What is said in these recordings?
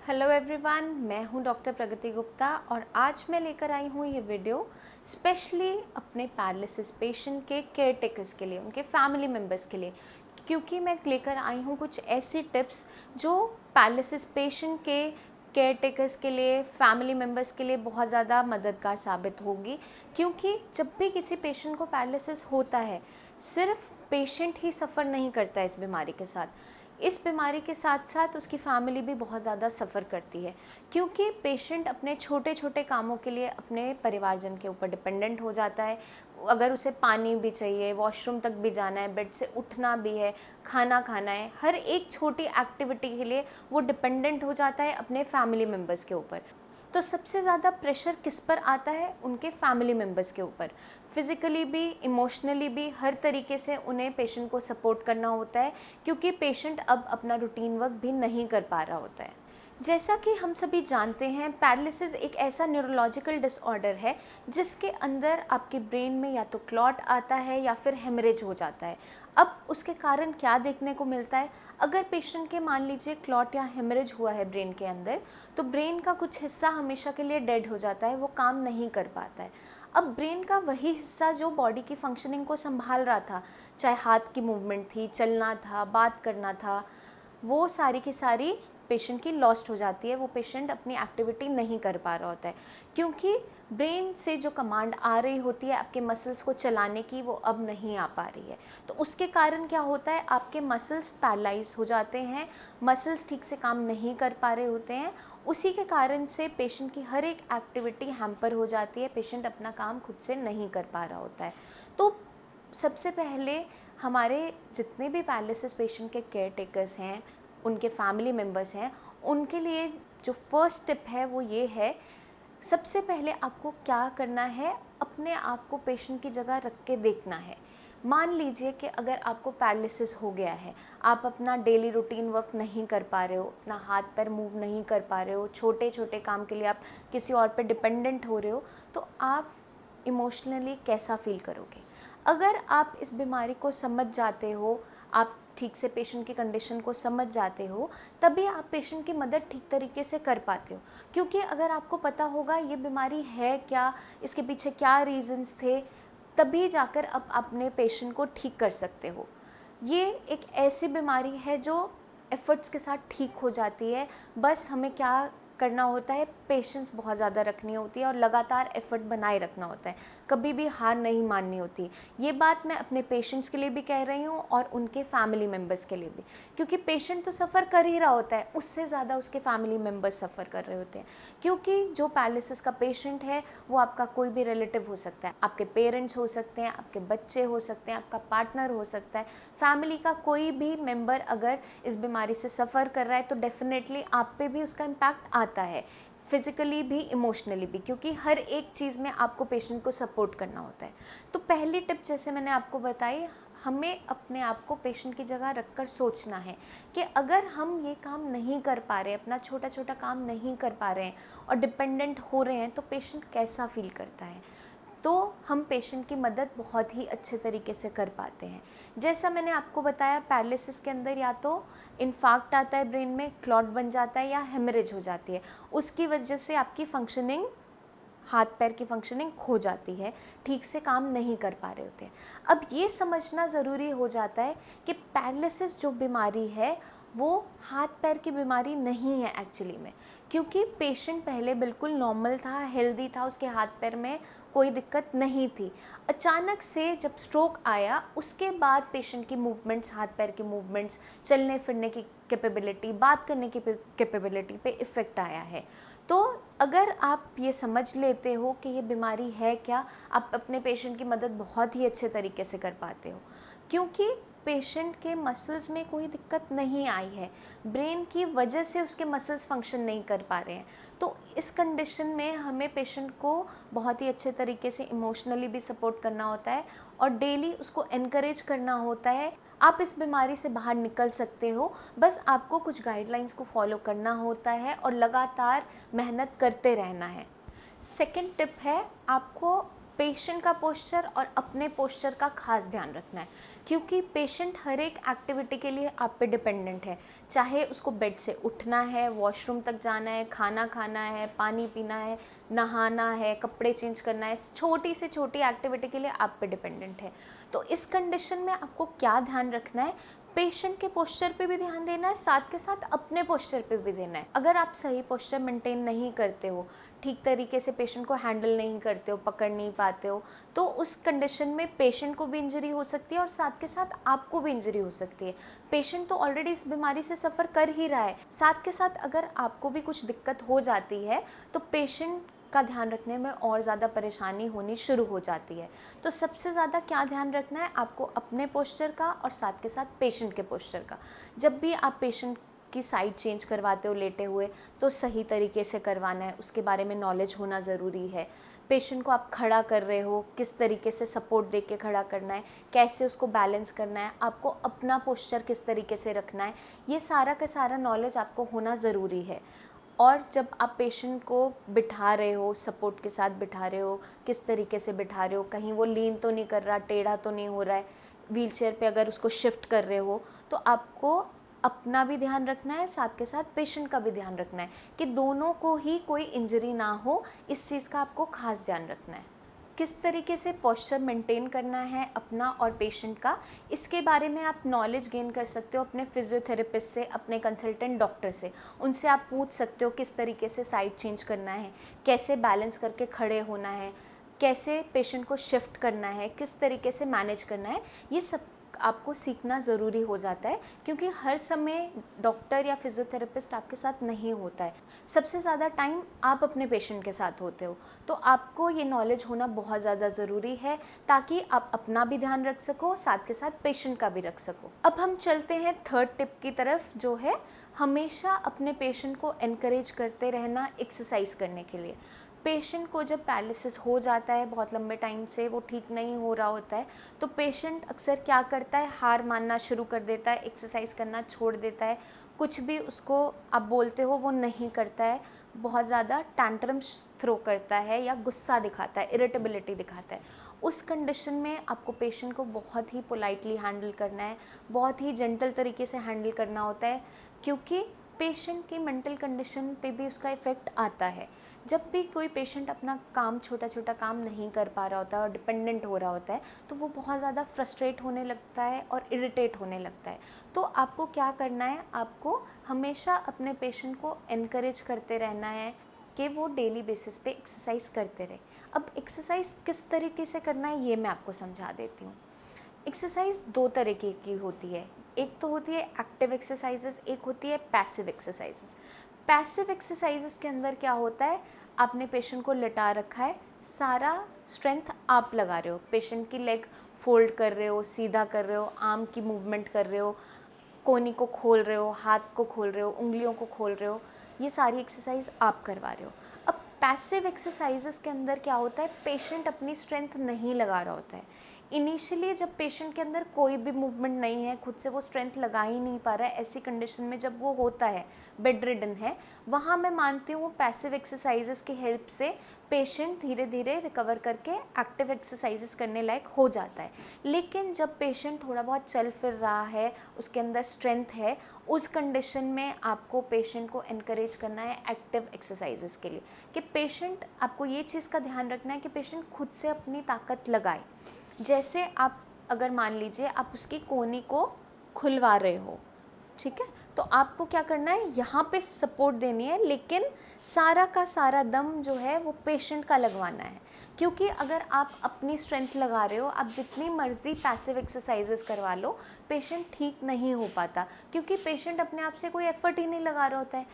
Hello everyone, मैं हूं doctor प्रगति गुप्ता और आज मैं लेकर आई हूं ये वीडियो स्पेशली अपने पैरालिसिस पेशेंट के केयर टेकर्स के लिए, उनके फैमिली मेम्बर्स के लिए, क्योंकि मैं लेकर आई हूं कुछ ऐसी टिप्स जो पैरालिसिस पेशेंट के केयर टेकर्स के लिए, फैमिली मेम्बर्स के लिए बहुत ज़्यादा मददगार साबित होगी। क्योंकि जब भी किसी पेशेंट को पैरालिसिस होता है, सिर्फ पेशेंट ही सफ़र नहीं करता है इस बीमारी के साथ, इस बीमारी के साथ साथ उसकी फैमिली भी बहुत ज़्यादा सफ़र करती है। क्योंकि पेशेंट अपने छोटे छोटे कामों के लिए अपने परिवारजन के ऊपर डिपेंडेंट हो जाता है। अगर उसे पानी भी चाहिए, वॉशरूम तक भी जाना है, बेड से उठना भी है, खाना खाना है, हर एक छोटी एक्टिविटी के लिए वो डिपेंडेंट हो जाता है अपने फैमिली मेम्बर्स के ऊपर। तो सबसे ज़्यादा प्रेशर किस पर आता है? उनके फैमिली मेम्बर्स के ऊपर। फिज़िकली भी, इमोशनली भी, हर तरीके से उन्हें पेशेंट को सपोर्ट करना होता है, क्योंकि पेशेंट अब अपना रूटीन वर्क भी नहीं कर पा रहा होता है। जैसा कि हम सभी जानते हैं, पैरालिसिस एक ऐसा न्यूरोलॉजिकल डिसऑर्डर है जिसके अंदर आपके ब्रेन में या तो क्लॉट आता है या फिर हेमरेज हो जाता है। अब उसके कारण क्या देखने को मिलता है? अगर पेशेंट के मान लीजिए क्लॉट या हेमरेज हुआ है ब्रेन के अंदर, तो ब्रेन का कुछ हिस्सा हमेशा के लिए डेड हो जाता है, वो काम नहीं कर पाता है। अब ब्रेन का वही हिस्सा जो बॉडी की फंक्शनिंग को संभाल रहा था, चाहे हाथ की मूवमेंट थी, चलना था, बात करना था, वो सारी की सारी पेशेंट की लॉस्ट हो जाती है। वो पेशेंट अपनी एक्टिविटी नहीं कर पा रहा होता है, क्योंकि ब्रेन से जो कमांड आ रही होती है आपके मसल्स को चलाने की, वो अब नहीं आ पा रही है। तो उसके कारण क्या होता है, आपके मसल्स पैरालाइज हो जाते हैं, मसल्स ठीक से काम नहीं कर पा रहे होते हैं। उसी के कारण से पेशेंट की हर एक एक्टिविटी हैम्पर हो जाती है, पेशेंट अपना काम खुद से नहीं कर पा रहा होता है। तो सबसे पहले हमारे जितने भी पैरालिसिस पेशेंट के केयर टेकर्स हैं, उनके फैमिली मेम्बर्स हैं, उनके लिए जो फर्स्ट टिप है वो ये है, सबसे पहले आपको क्या करना है, अपने आप को पेशेंट की जगह रख के देखना है। मान लीजिए कि अगर आपको पैरालिसिस हो गया है, आप अपना डेली रूटीन वर्क नहीं कर पा रहे हो, अपना हाथ पैर मूव नहीं कर पा रहे हो, छोटे छोटे काम के लिए आप किसी और पे डिपेंडेंट हो रहे हो, तो आप इमोशनली कैसा फील करोगे? अगर आप इस बीमारी को समझ जाते हो, आप ठीक से पेशेंट की कंडीशन को समझ जाते हो, तभी आप पेशेंट की मदद ठीक तरीके से कर पाते हो। क्योंकि अगर आपको पता होगा ये बीमारी है क्या, इसके पीछे क्या रीज़न्स थे, तभी जाकर आप अपने पेशेंट को ठीक कर सकते हो। ये एक ऐसी बीमारी है जो एफ़र्ट्स के साथ ठीक हो जाती है। बस हमें क्या करना होता है, पेशेंस बहुत ज़्यादा रखनी होती है और लगातार एफ़र्ट बनाए रखना होता है, कभी भी हार नहीं माननी होती। ये बात मैं अपने पेशेंट्स के लिए भी कह रही हूँ और उनके फैमिली मेम्बर्स के लिए भी, क्योंकि पेशेंट तो सफ़र कर ही रहा होता है, उससे ज़्यादा उसके फैमिली मेम्बर्स सफ़र कर रहे होते हैं। क्योंकि जो पैरालिसिस का पेशेंट है वो आपका कोई भी रिलेटिव हो सकता है, आपके पेरेंट्स हो सकते हैं, आपके बच्चे हो सकते हैं, आपका पार्टनर हो सकता है, फैमिली का कोई भी मेम्बर अगर इस बीमारी से सफ़र कर रहा है तो डेफिनेटली आप पे भी उसका इम्पैक्ट आता है, फिज़िकली भी, इमोशनली भी, क्योंकि हर एक चीज़ में आपको पेशेंट को सपोर्ट करना होता है। तो पहली टिप जैसे मैंने आपको बताई, हमें अपने आप को पेशेंट की जगह रखकर सोचना है कि अगर हम ये काम नहीं कर पा रहे, अपना छोटा छोटा काम नहीं कर पा रहे हैं और डिपेंडेंट हो रहे हैं, तो पेशेंट कैसा फील करता है। तो हम पेशेंट की मदद बहुत ही अच्छे तरीके से कर पाते हैं। जैसा मैंने आपको बताया, पैरालिसिस के अंदर या तो इन्फार्क्ट आता है, ब्रेन में क्लॉट बन जाता है, या हेमरेज हो जाती है। उसकी वजह से आपकी फंक्शनिंग, हाथ पैर की फंक्शनिंग खो जाती है, ठीक से काम नहीं कर पा रहे होते हैं। अब ये समझना ज़रूरी हो जाता है कि पैरालिसिस जो बीमारी है वो हाथ पैर की बीमारी नहीं है एक्चुअली में, क्योंकि पेशेंट पहले बिल्कुल नॉर्मल था, हेल्दी था, उसके हाथ पैर में कोई दिक्कत नहीं थी। अचानक से जब स्ट्रोक आया, उसके बाद पेशेंट की मूवमेंट्स, हाथ पैर की मूवमेंट्स, चलने फिरने की कैपेबिलिटी, बात करने की कैपेबिलिटी पे इफ़ेक्ट आया है। तो अगर आप ये समझ लेते हो कि ये बीमारी है क्या, आप अपने पेशेंट की मदद बहुत ही अच्छे तरीके से कर पाते हो, क्योंकि पेशेंट के मसल्स में कोई दिक्कत नहीं आई है, ब्रेन की वजह से उसके मसल्स फंक्शन नहीं कर पा रहे हैं। तो इस कंडीशन में हमें पेशेंट को बहुत ही अच्छे तरीके से इमोशनली भी सपोर्ट करना होता है और डेली उसको एनकरेज करना होता है। आप इस बीमारी से बाहर निकल सकते हो, बस आपको कुछ गाइडलाइंस को फॉलो करना होता है और लगातार मेहनत करते रहना है। सेकंड टिप है, आपको पेशेंट का पोस्चर और अपने पोस्चर का खास ध्यान रखना है, क्योंकि पेशेंट हर एक एक्टिविटी के लिए आप पे डिपेंडेंट है। चाहे उसको बेड से उठना है, वॉशरूम तक जाना है, खाना खाना है, पानी पीना है, नहाना है, कपड़े चेंज करना है, छोटी से छोटी एक्टिविटी के लिए आप पे डिपेंडेंट है। तो इस कंडीशन में आपको क्या ध्यान रखना है, पेशेंट के पोस्चर पे भी ध्यान देना है, साथ के साथ अपने पोस्चर पे भी देना है। अगर आप सही पोस्चर मेंटेन नहीं करते हो, ठीक तरीके से पेशेंट को हैंडल नहीं करते हो, पकड़ नहीं पाते हो, तो उस कंडीशन में पेशेंट को भी इंजरी हो सकती है और साथ के साथ आपको भी इंजरी हो सकती है। पेशेंट तो ऑलरेडी इस बीमारी से सफ़र कर ही रहा है, साथ के साथ अगर आपको भी कुछ दिक्कत हो जाती है तो पेशेंट का ध्यान रखने में और ज़्यादा परेशानी होनी शुरू हो जाती है। तो सबसे ज़्यादा क्या ध्यान रखना है आपको, अपने पोस्चर का और साथ के साथ पेशेंट के पोस्चर का। जब भी आप पेशेंट की साइड चेंज करवाते हो लेटे हुए, तो सही तरीके से करवाना है, उसके बारे में नॉलेज होना ज़रूरी है। पेशेंट को आप खड़ा कर रहे हो, किस तरीके से सपोर्ट दे के खड़ा करना है, कैसे उसको बैलेंस करना है, आपको अपना पोस्चर किस तरीके से रखना है, ये सारा का सारा नॉलेज आपको होना ज़रूरी है। और जब आप पेशेंट को बिठा रहे हो, सपोर्ट के साथ बिठा रहे हो, किस तरीके से बिठा रहे हो, कहीं वो लीन तो नहीं कर रहा, टेढ़ा तो नहीं हो रहा है, व्हीलचेयर पे अगर उसको शिफ्ट कर रहे हो, तो आपको अपना भी ध्यान रखना है, साथ के साथ पेशेंट का भी ध्यान रखना है कि दोनों को ही कोई इंजरी ना हो। इस चीज़ का आपको खास ध्यान रखना है। किस तरीके से पोस्चर मेंटेन करना है अपना और पेशेंट का, इसके बारे में आप नॉलेज गेन कर सकते हो अपने फिजियोथेरेपिस्ट से, अपने कंसल्टेंट डॉक्टर से। उनसे आप पूछ सकते हो किस तरीके से साइड चेंज करना है, कैसे बैलेंस करके खड़े होना है, कैसे पेशेंट को शिफ्ट करना है, किस तरीके से मैनेज करना है। ये सब आपको सीखना ज़रूरी हो जाता है, क्योंकि हर समय डॉक्टर या फिजियोथेरेपिस्ट आपके साथ नहीं होता है। सबसे ज़्यादा टाइम आप अपने पेशेंट के साथ होते हो, तो आपको ये नॉलेज होना बहुत ज़्यादा ज़रूरी है, ताकि आप अपना भी ध्यान रख सको, साथ के साथ पेशेंट का भी रख सको। अब हम चलते हैं थर्ड टिप की तरफ, जो है हमेशा अपने पेशेंट को एनकरेज करते रहना एक्सरसाइज करने के लिए। पेशेंट को जब पैरालिसिस हो जाता है, बहुत लंबे टाइम से वो ठीक नहीं हो रहा होता है, तो पेशेंट अक्सर क्या करता है, हार मानना शुरू कर देता है, एक्सरसाइज करना छोड़ देता है, कुछ भी उसको आप बोलते हो वो नहीं करता है, बहुत ज़्यादा टैंट्रम्स थ्रो करता है या गुस्सा दिखाता है, इरिटेबिलिटी दिखाता है। उस कंडीशन में आपको पेशेंट को बहुत ही पोलाइटली हैंडल करना है, बहुत ही जेंटल तरीके से हैंडल करना होता है, क्योंकि पेशेंट की मेंटल कंडीशन पे भी उसका इफ़ेक्ट आता है। जब भी कोई पेशेंट अपना काम, छोटा छोटा काम नहीं कर पा रहा होता है और डिपेंडेंट हो रहा होता है, तो वो बहुत ज़्यादा फ्रस्ट्रेट होने लगता है और इरिटेट होने लगता है। तो आपको क्या करना है, आपको हमेशा अपने पेशेंट को एनकरेज करते रहना है कि वो डेली बेसिस पे एक्सरसाइज करते रहे। अब एक्सरसाइज किस तरीके से करना है ये मैं आपको समझा देती हूँ। एक्सरसाइज दो तरीके की होती है, एक तो होती है एक्टिव एक्सरसाइजेस, एक होती है पैसिव एक्सरसाइजेस। पैसिव एक्सरसाइजेस के अंदर क्या होता है, आपने पेशेंट को लिटा रखा है, सारा स्ट्रेंथ आप लगा रहे हो, पेशेंट की लेग फोल्ड कर रहे हो, सीधा कर रहे हो, आर्म की मूवमेंट कर रहे हो, कोहनी को खोल रहे हो, हाथ को खोल रहे हो, उंगलियों को खोल रहे हो, ये सारी एक्सरसाइज आप करवा रहे हो। अब पैसिव एक्सरसाइजेस के अंदर क्या होता है, पेशेंट अपनी स्ट्रेंथ नहीं लगा रहा होता है। इनिशियली जब पेशेंट के अंदर कोई भी मूवमेंट नहीं है, खुद से वो स्ट्रेंथ लगा ही नहीं पा रहा है, ऐसी कंडीशन में जब वो होता है, बेड रिडन है, वहाँ मैं मानती हूँ पैसिव एक्सरसाइजेस की हेल्प से पेशेंट धीरे धीरे रिकवर करके एक्टिव एक्सरसाइजेस करने लायक हो जाता है। लेकिन जब पेशेंट थोड़ा बहुत चल फिर रहा है, उसके अंदर स्ट्रेंथ है, उस कंडीशन में आपको पेशेंट को एनकरेज करना है एक्टिव एक्सरसाइजेस के लिए, कि पेशेंट, आपको ये चीज़ का ध्यान रखना है कि पेशेंट खुद से अपनी ताकत लगाए। जैसे आप अगर मान लीजिए आप उसकी कोहनी को खुलवा रहे हो, ठीक है, तो आपको क्या करना है, यहाँ पे सपोर्ट देनी है, लेकिन सारा का सारा दम जो है वो पेशेंट का लगवाना है। क्योंकि अगर आप अपनी स्ट्रेंथ लगा रहे हो, आप जितनी मर्ज़ी पैसिव एक्सरसाइजेस करवा लो, पेशेंट ठीक नहीं हो पाता, क्योंकि पेशेंट अपने आप से कोई एफर्ट ही नहीं लगा रहा होता है,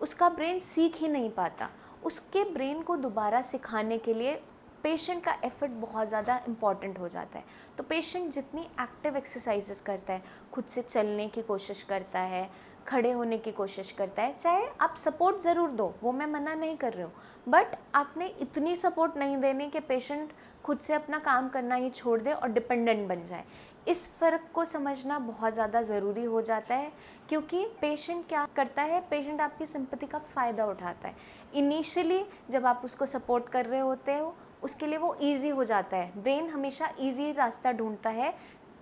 उसका ब्रेन सीख ही नहीं पाता। उसके ब्रेन को दोबारा सिखाने के लिए पेशेंट का एफर्ट बहुत ज़्यादा इम्पॉर्टेंट हो जाता है। तो पेशेंट जितनी एक्टिव एक्सरसाइजेस करता है, खुद से चलने की कोशिश करता है, खड़े होने की कोशिश करता है, चाहे आप सपोर्ट ज़रूर दो, वो मैं मना नहीं कर रही हूँ, बट आपने इतनी सपोर्ट नहीं देनी कि पेशेंट खुद से अपना काम करना ही छोड़ दे और डिपेंडेंट बन जाए। इस फ़र्क को समझना बहुत ज़्यादा ज़रूरी हो जाता है, क्योंकि पेशेंट क्या करता है, पेशेंट आपकी सिंपैथी का फ़ायदा उठाता है। इनिशियली जब आप उसको सपोर्ट कर रहे होते हो, उसके लिए वो ईजी हो जाता है। ब्रेन हमेशा ईजी रास्ता ढूंढता है,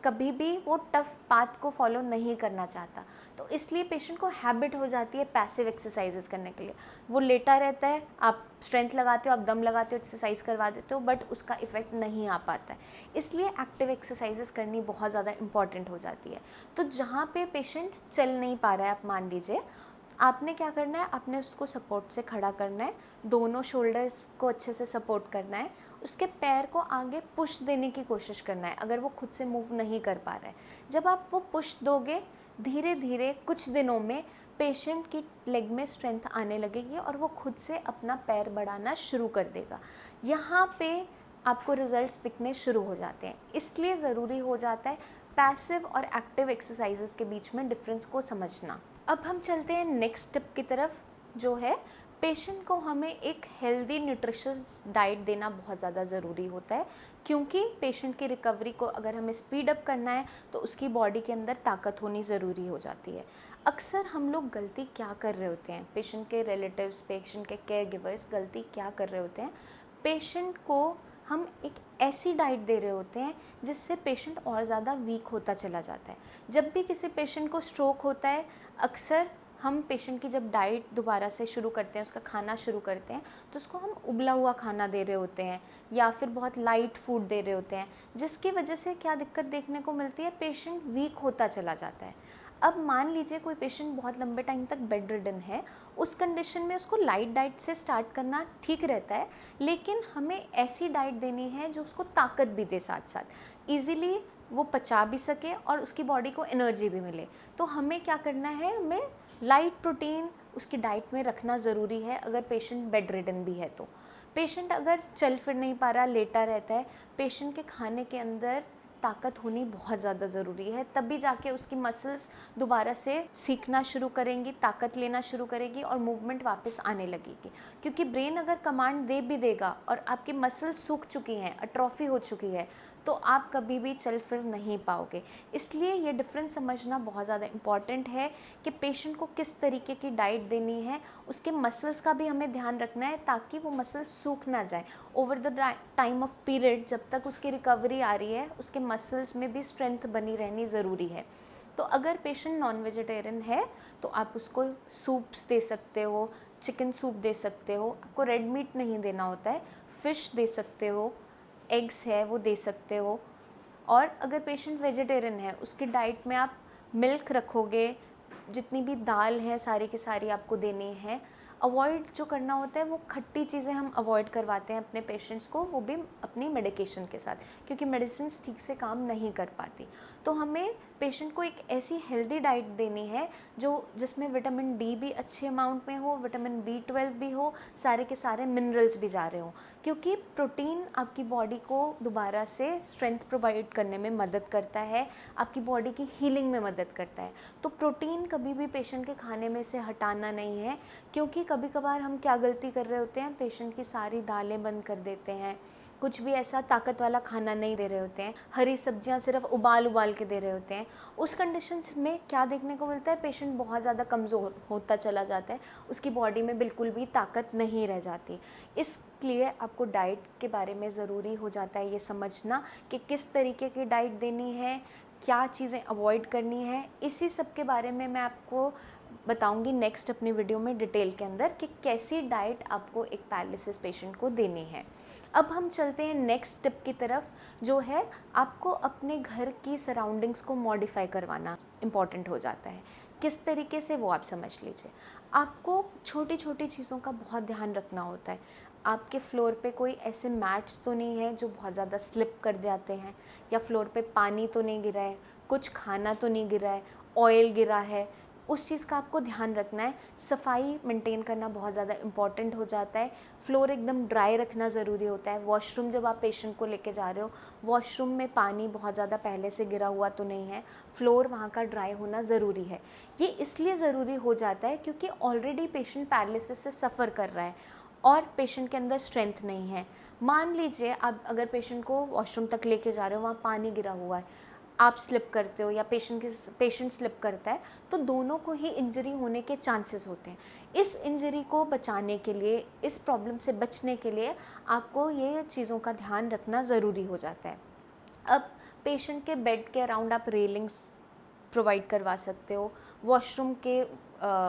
कभी भी वो टफ पाथ को फॉलो नहीं करना चाहता। तो इसलिए पेशेंट को हैबिट हो जाती है पैसिव एक्सरसाइजेस करने के लिए। वो लेटा रहता है, आप स्ट्रेंथ लगाते हो, आप दम लगाते हो, एक्सरसाइज करवा देते हो, बट उसका इफेक्ट नहीं आ पाता है। इसलिए एक्टिव एक्सरसाइजेस करनी बहुत ज़्यादा इंपॉर्टेंट हो जाती है। तो जहाँ पे पेशेंट चल नहीं पा रहा है, आप मान लीजिए, आपने क्या करना है, आपने उसको सपोर्ट से खड़ा करना है, दोनों शोल्डर्स को अच्छे से सपोर्ट करना है, उसके पैर को आगे पुश देने की कोशिश करना है अगर वो खुद से मूव नहीं कर पा रहा है। जब आप वो पुश दोगे, धीरे धीरे कुछ दिनों में पेशेंट की लेग में स्ट्रेंथ आने लगेगी और वो खुद से अपना पैर बढ़ाना शुरू कर देगा। यहाँ पे आपको रिजल्ट्स दिखने शुरू हो जाते हैं। इसलिए ज़रूरी हो जाता है पैसिव और एक्टिव एक्सरसाइजेस के बीच में डिफरेंस को समझना। अब हम चलते हैं नेक्स्ट स्टेप की तरफ, जो है पेशेंट को हमें एक हेल्दी न्यूट्रिशियस डाइट देना बहुत ज़्यादा ज़रूरी होता है, क्योंकि पेशेंट की रिकवरी को अगर हमें स्पीड अप करना है तो उसकी बॉडी के अंदर ताकत होनी ज़रूरी हो जाती है। अक्सर हम लोग गलती क्या कर रहे होते हैं, पेशेंट के रिलेटिव्स, पेशेंट के केयर गिवर्स गलती क्या कर रहे होते हैं, पेशेंट को हम एक ऐसी डाइट दे रहे होते हैं जिससे पेशेंट और ज़्यादा वीक होता चला जाता है। जब भी किसी पेशेंट को स्ट्रोक होता है, अक्सर हम पेशेंट की जब डाइट दोबारा से शुरू करते हैं, उसका खाना शुरू करते हैं, तो उसको हम उबला हुआ खाना दे रहे होते हैं या फिर बहुत लाइट फूड दे रहे होते हैं, जिसकी वजह से क्या दिक्कत देखने को मिलती है, पेशेंट वीक होता चला जाता है। अब मान लीजिए कोई पेशेंट बहुत लंबे टाइम तक बेड रिडन है, उस कंडीशन में उसको लाइट डाइट से स्टार्ट करना ठीक रहता है, लेकिन हमें ऐसी डाइट देनी है जो उसको ताकत भी दे, साथ साथ ईज़िली वो पचा भी सके और उसकी बॉडी को एनर्जी भी मिले। तो हमें क्या करना है, हमें लाइट प्रोटीन उसकी डाइट में रखना ज़रूरी है। अगर पेशेंट बेड रिडन भी है तो पेशेंट अगर चल फिर नहीं पा रहा, लेटा रहता है, पेशेंट के खाने के अंदर ताकत होनी बहुत ज़्यादा ज़रूरी है, तभी जाके उसकी मसल्स दोबारा से सीखना शुरू करेंगी, ताकत लेना शुरू करेगी और मूवमेंट वापस आने लगेगी। क्योंकि ब्रेन अगर कमांड दे भी देगा और आपकी मसल्स सूख चुकी हैं, अट्रॉफी हो चुकी है, तो आप कभी भी चल फिर नहीं पाओगे। इसलिए ये डिफरेंस समझना बहुत ज़्यादा इम्पॉर्टेंट है कि पेशेंट को किस तरीके की डाइट देनी है, उसके मसल्स का भी हमें ध्यान रखना है ताकि वो मसल्स सूख ना जाए। Over the time of period, जब तक उसकी रिकवरी आ रही है, उसके मसल्स में भी स्ट्रेंथ बनी रहनी ज़रूरी है। तो अगर पेशेंट नॉन वेजिटेरियन है तो आप उसको सूप्स दे सकते हो, चिकन सूप दे सकते हो, आपको रेड मीट नहीं देना होता है, फ़िश दे सकते हो, एग्स है वो दे सकते हो। और अगर पेशेंट वेजिटेरियन है, उसकी डाइट में आप मिल्क रखोगे, जितनी भी दाल है सारी की सारी आपको देनी है। अवॉइड जो करना होता है वो खट्टी चीज़ें हम अवॉइड करवाते हैं अपने पेशेंट्स को, वो भी अपनी मेडिकेशन के साथ, क्योंकि मेडिसिन ठीक से काम नहीं कर पाती। तो हमें पेशेंट को एक ऐसी हेल्दी डाइट देनी है जिसमें विटामिन डी भी अच्छे अमाउंट में हो, विटामिन B12 भी हो, सारे के सारे मिनरल्स भी जा रहे हों, क्योंकि प्रोटीन आपकी बॉडी को दोबारा से स्ट्रेंथ प्रोवाइड करने में मदद करता है, आपकी बॉडी की हीलिंग में मदद करता है। तो प्रोटीन कभी भी पेशेंट के खाने में से हटाना नहीं है, क्योंकि कभी कभार हम क्या गलती कर रहे होते हैं, पेशेंट की सारी दालें बंद कर देते हैं, कुछ भी ऐसा ताकत वाला खाना नहीं दे रहे होते हैं, हरी सब्जियां सिर्फ उबाल के दे रहे होते हैं। उस कंडीशंस में क्या देखने को मिलता है, पेशेंट बहुत ज़्यादा कमज़ोर होता चला जाता है, उसकी बॉडी में बिल्कुल भी ताकत नहीं रह जाती। इसलिए आपको डाइट के बारे में ज़रूरी हो जाता है ये समझना कि किस तरीके की डाइट देनी है, क्या चीज़ें अवॉइड करनी है। इसी सब के बारे में मैं आपको बताऊंगी नेक्स्ट अपनी वीडियो में डिटेल के अंदर कि कैसी डाइट आपको एक पैरालिसिस पेशेंट को देनी है। अब हम चलते हैं नेक्स्ट स्टेप की तरफ, जो है आपको अपने घर की सराउंडिंग्स को मॉडिफाई करवाना इम्पॉर्टेंट हो जाता है। किस तरीके से वो आप समझ लीजिए। आपको छोटी छोटी चीज़ों का बहुत ध्यान रखना होता है। आपके फ्लोर पे कोई ऐसे मैट्स तो नहीं है जो बहुत ज़्यादा स्लिप कर जाते हैं, या फ्लोर पे पानी तो नहीं गिरा है, कुछ खाना तो नहीं गिरा है, ऑयल गिरा है, उस चीज़ का आपको ध्यान रखना है। सफाई मेंटेन करना बहुत ज़्यादा इम्पॉर्टेंट हो जाता है। फ्लोर एकदम ड्राई रखना ज़रूरी होता है। वॉशरूम जब आप पेशेंट को लेके जा रहे हो, वॉशरूम में पानी बहुत ज़्यादा पहले से गिरा हुआ तो नहीं है, फ्लोर वहाँ का ड्राई होना ज़रूरी है। ये इसलिए ज़रूरी हो जाता है क्योंकि ऑलरेडी पेशेंट पैरालिसिस से सफ़र कर रहा है और पेशेंट के अंदर स्ट्रेंथ नहीं है। मान लीजिए आप अगर पेशेंट को वॉशरूम तक लेके जा रहे हो, वहाँ पानी गिरा हुआ है, आप स्लिप करते हो या पेशेंट स्लिप करता है, तो दोनों को ही इंजरी होने के चांसेस होते हैं। इस इंजरी को बचाने के लिए, इस प्रॉब्लम से बचने के लिए आपको ये चीज़ों का ध्यान रखना ज़रूरी हो जाता है। अब पेशेंट के बेड के अराउंड आप रेलिंग्स प्रोवाइड करवा सकते हो, वॉशरूम के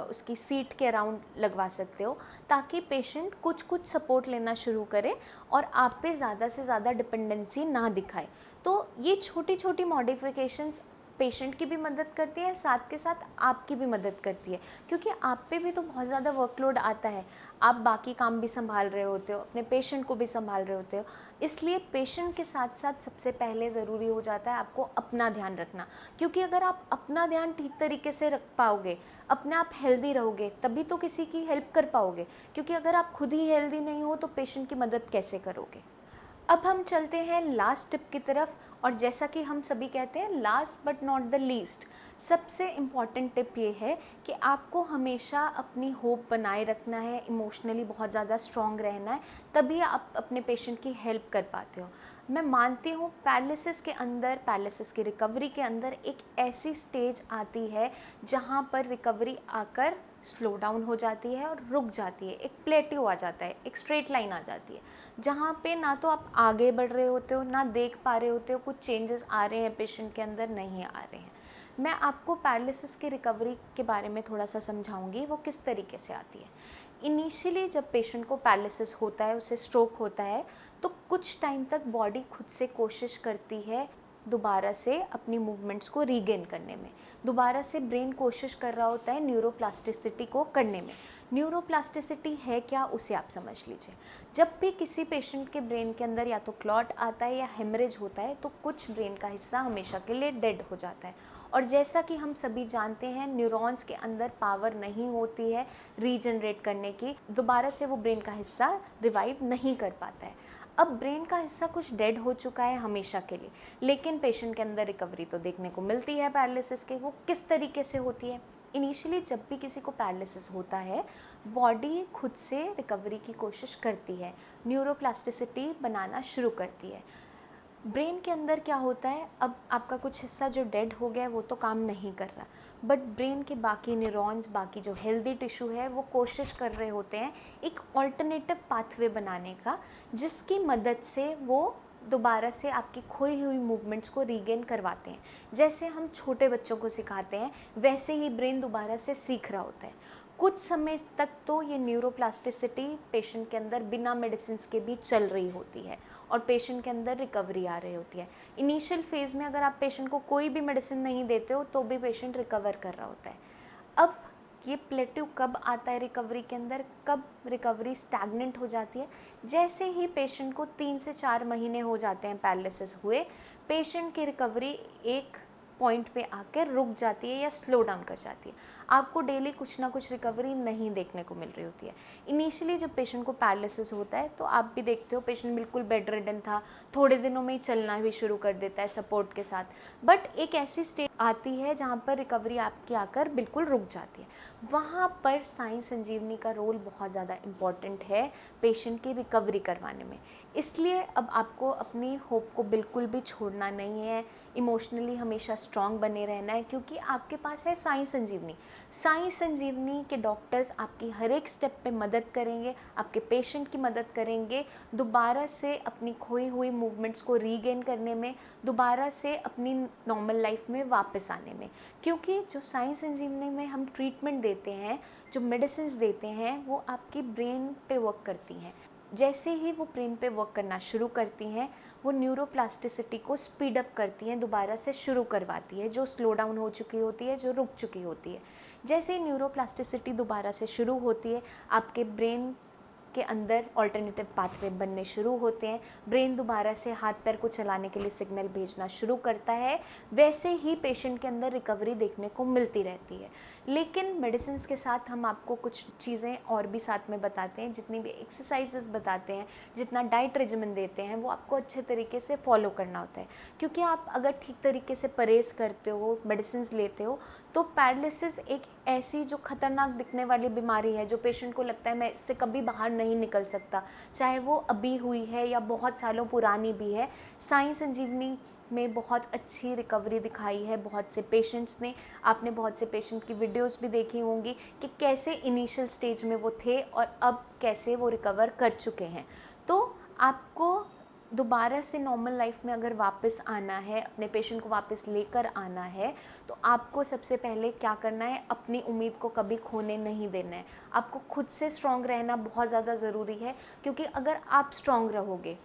उसकी सीट के अराउंड लगवा सकते हो, ताकि पेशेंट कुछ कुछ सपोर्ट लेना शुरू करे और आप पे ज़्यादा से ज़्यादा डिपेंडेंसी ना दिखाए। तो ये छोटी छोटी मॉडिफिकेशंस पेशेंट की भी मदद करती है, साथ के साथ आपकी भी मदद करती है, क्योंकि आप पे भी तो बहुत ज़्यादा वर्कलोड आता है। आप बाकी काम भी संभाल रहे होते हो, अपने पेशेंट को भी संभाल रहे होते हो, इसलिए पेशेंट के साथ साथ सबसे पहले ज़रूरी हो जाता है आपको अपना ध्यान रखना। क्योंकि अगर आप अपना ध्यान ठीक तरीके से रख पाओगे, अपने आप हेल्दी रहोगे, तभी तो किसी की हेल्प कर पाओगे। क्योंकि अगर आप खुद ही हेल्दी नहीं हो तो पेशेंट की मदद कैसे करोगे। अब हम चलते हैं लास्ट टिप की तरफ, और जैसा कि हम सभी कहते हैं, last but not the least, सबसे इम्पॉर्टेंट टिप ये है कि आपको हमेशा अपनी होप बनाए रखना है, इमोशनली बहुत ज़्यादा स्ट्रॉन्ग रहना है, तभी आप अपने पेशेंट की हेल्प कर पाते हो। मैं मानती हूँ पैरालिसिस के अंदर, पैरालिसिस की रिकवरी के अंदर एक ऐसी स्टेज आती है जहाँ पर रिकवरी आकर स्लो डाउन हो जाती है और रुक जाती है, एक प्लेट्यू आ जाता है, एक स्ट्रेट लाइन आ जाती है, जहाँ पे ना तो आप आगे बढ़ रहे होते हो, ना देख पा रहे होते हो कुछ चेंजेस आ रहे हैं पेशेंट के अंदर, नहीं आ रहे हैं। मैं आपको पैरालिसिस की रिकवरी के बारे में थोड़ा सा समझाऊंगी, वो किस तरीके से आती है। इनिशियली जब पेशेंट को पैरालिसिस होता है, उसे स्ट्रोक होता है, तो कुछ टाइम तक बॉडी खुद से कोशिश करती है दोबारा से अपनी मूवमेंट्स को रीगेन करने में। दोबारा से ब्रेन कोशिश कर रहा होता है न्यूरोप्लास्टिसिटी को करने में। न्यूरोप्लास्टिसिटी है क्या, उसे आप समझ लीजिए। जब भी किसी पेशेंट के ब्रेन के अंदर या तो क्लॉट आता है या हेमरेज होता है, तो कुछ ब्रेन का हिस्सा हमेशा के लिए डेड हो जाता है। और जैसा कि हम सभी जानते हैं, न्यूरॉन्स के अंदर पावर नहीं होती है रीजनरेट करने की, दोबारा से वो ब्रेन का हिस्सा रिवाइव नहीं कर पाता है। अब ब्रेन का हिस्सा कुछ डेड हो चुका है हमेशा के लिए, लेकिन पेशेंट के अंदर रिकवरी तो देखने को मिलती है पैरालिसिस के। वो किस तरीके से होती है? इनिशियली जब भी किसी को पैरालिसिस होता है, बॉडी खुद से रिकवरी की कोशिश करती है, न्यूरोप्लास्टिसिटी बनाना शुरू करती है। ब्रेन के अंदर क्या होता है, अब आपका कुछ हिस्सा जो डेड हो गया है वो तो काम नहीं कर रहा, बट ब्रेन के बाकी न्यूरॉन्स, बाकी जो हेल्दी टिश्यू है, वो कोशिश कर रहे होते हैं एक ऑल्टरनेटिव पाथवे बनाने का, जिसकी मदद से वो दोबारा से आपकी खोई हुई मूवमेंट्स को रीगेन करवाते हैं। जैसे हम छोटे बच्चों को सिखाते हैं, वैसे ही ब्रेन दोबारा से सीख रहा होता है। कुछ समय तक तो ये न्यूरोप्लास्टिसिटी पेशेंट के अंदर बिना मेडिसिन के भी चल रही होती है और पेशेंट के अंदर रिकवरी आ रही होती है। इनिशियल फेज़ में अगर आप पेशेंट को कोई भी मेडिसिन नहीं देते हो तो भी पेशेंट रिकवर कर रहा होता है। अब ये प्लेट्यू कब आता है रिकवरी के अंदर, कब रिकवरी स्टैग्नेंट हो जाती है? जैसे ही पेशेंट को 3 से 4 महीने हो जाते हैं पैरालिसिस हुए, पेशेंट की रिकवरी एक पॉइंट पे आकर रुक जाती है या स्लो डाउन कर जाती है। आपको डेली कुछ ना कुछ रिकवरी नहीं देखने को मिल रही होती है। इनिशियली जब पेशेंट को पैरालिसिस होता है तो आप भी देखते हो पेशेंट बिल्कुल बेड रिडन था, थोड़े दिनों में ही चलना भी शुरू कर देता है सपोर्ट के साथ, बट एक ऐसी स्टेज आती है जहाँ पर रिकवरी आपकी आकर बिल्कुल रुक जाती है। वहाँ पर साई संजीवनी का रोल बहुत ज़्यादा इम्पॉर्टेंट है पेशेंट की रिकवरी करवाने में। इसलिए अब आपको अपनी होप को बिल्कुल भी छोड़ना नहीं है, इमोशनली हमेशा स्ट्रॉन्ग बने रहना है, क्योंकि आपके पास है साई संजीवनी। साई संजीवनी के डॉक्टर्स आपकी हर एक स्टेप पे मदद करेंगे, आपके पेशेंट की मदद करेंगे दोबारा से अपनी खोई हुई मूवमेंट्स को रीगेन करने में, दोबारा से अपनी नॉर्मल लाइफ में वापस आने में। क्योंकि जो साई संजीवनी में हम ट्रीटमेंट देते हैं, जो मेडिसिन देते हैं, वो आपकी ब्रेन पे वर्क करती हैं। जैसे ही वो ब्रेन पे वर्क करना शुरू करती हैं, वो न्यूरोप्लास्टिसिटी को स्पीड अप करती हैं, दोबारा से शुरू करवाती है, जो स्लो डाउन हो चुकी होती है, जो रुक चुकी होती है। जैसे ही न्यूरोप्लास्टिसिटी दोबारा से शुरू होती है, आपके ब्रेन के अंदर ऑल्टरनेटिव पाथवे बनने शुरू होते हैं, ब्रेन दोबारा से हाथ पैर को चलाने के लिए सिग्नल भेजना शुरू करता है, वैसे ही पेशेंट के अंदर रिकवरी देखने को मिलती रहती है। लेकिन मेडिसिन के साथ हम आपको कुछ चीज़ें और भी साथ में बताते हैं, जितनी भी एक्सरसाइजेस बताते हैं, जितना डाइट रेजिमेंट देते हैं, वो आपको अच्छे तरीके से फॉलो करना होता है। क्योंकि आप अगर ठीक तरीके से परहेज़ करते हो, मेडिसिन लेते हो, तो पैरालिसिस एक ऐसी जो खतरनाक दिखने वाली बीमारी है, जो पेशेंट को लगता है मैं इससे कभी बाहर नहीं निकल सकता, चाहे वो अभी हुई है या बहुत सालों पुरानी भी है, साई संजीवनी में बहुत अच्छी रिकवरी दिखाई है बहुत से पेशेंट्स ने। आपने बहुत से पेशेंट की वीडियोस भी देखी होंगी कि कैसे इनिशियल स्टेज में वो थे और अब कैसे वो रिकवर कर चुके हैं। तो आपको दोबारा से नॉर्मल लाइफ में अगर वापस आना है, अपने पेशेंट को वापस लेकर आना है, तो आपको सबसे पहले क्या करना है, अपनी उम्मीद को कभी खोने नहीं देना है। आपको खुद से स्ट्रॉन्ग रहना बहुत ज़्यादा ज़रूरी है, क्योंकि अगर आप स्ट्रॉन्ग रहोगे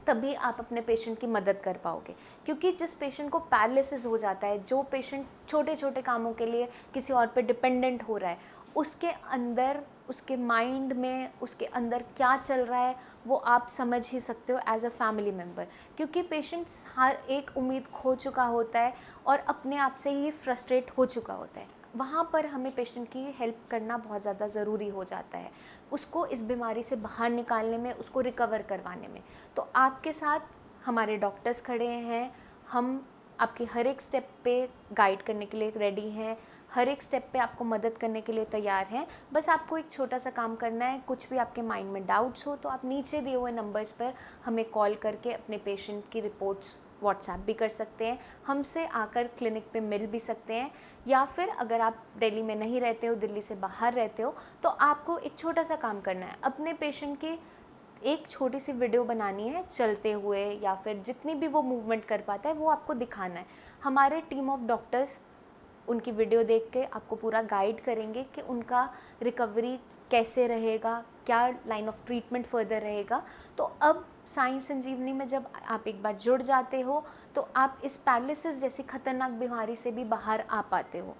तभी आप अपने पेशेंट की मदद कर पाओगे। क्योंकि जिस पेशेंट को पैरालिसिस हो जाता है, जो पेशेंट छोटे छोटे कामों के लिए किसी और पे डिपेंडेंट हो रहा है, उसके अंदर, उसके माइंड में, उसके अंदर क्या चल रहा है वो आप समझ ही सकते हो एज अ फैमिली मेम्बर। क्योंकि पेशेंट्स हर एक उम्मीद खो चुका होता है और अपने आप से ही फ्रस्ट्रेट हो चुका होता है। वहाँ पर हमें पेशेंट की हेल्प करना बहुत ज़्यादा ज़रूरी हो जाता है, उसको इस बीमारी से बाहर निकालने में, उसको रिकवर करवाने में। तो आपके साथ हमारे डॉक्टर्स खड़े हैं, हम आपकी हर एक स्टेप पे गाइड करने के लिए रेडी हैं, हर एक स्टेप पे आपको मदद करने के लिए तैयार हैं। बस आपको एक छोटा सा काम करना है, कुछ भी आपके माइंड में डाउट्स हो तो आप नीचे दिए हुए नंबर्स पर हमें कॉल करके अपने पेशेंट की रिपोर्ट्स व्हाट्सएप भी कर सकते हैं, हमसे आकर क्लिनिक पे मिल भी सकते हैं। या फिर अगर आप दिल्ली में नहीं रहते हो, दिल्ली से बाहर रहते हो, तो आपको एक छोटा सा काम करना है, अपने पेशेंट की एक छोटी सी वीडियो बनानी है चलते हुए, या फिर जितनी भी वो मूवमेंट कर पाता है वो आपको दिखाना है। हमारे टीम ऑफ डॉक्टर्स उनकी वीडियो देख के आपको पूरा गाइड करेंगे कि उनका रिकवरी कैसे रहेगा, क्या लाइन ऑफ ट्रीटमेंट फर्दर रहेगा। तो अब साई संजीवनी में जब आप एक बार जुड़ जाते हो तो आप इस पैरालिसिस जैसी खतरनाक बीमारी से भी बाहर आ पाते हो।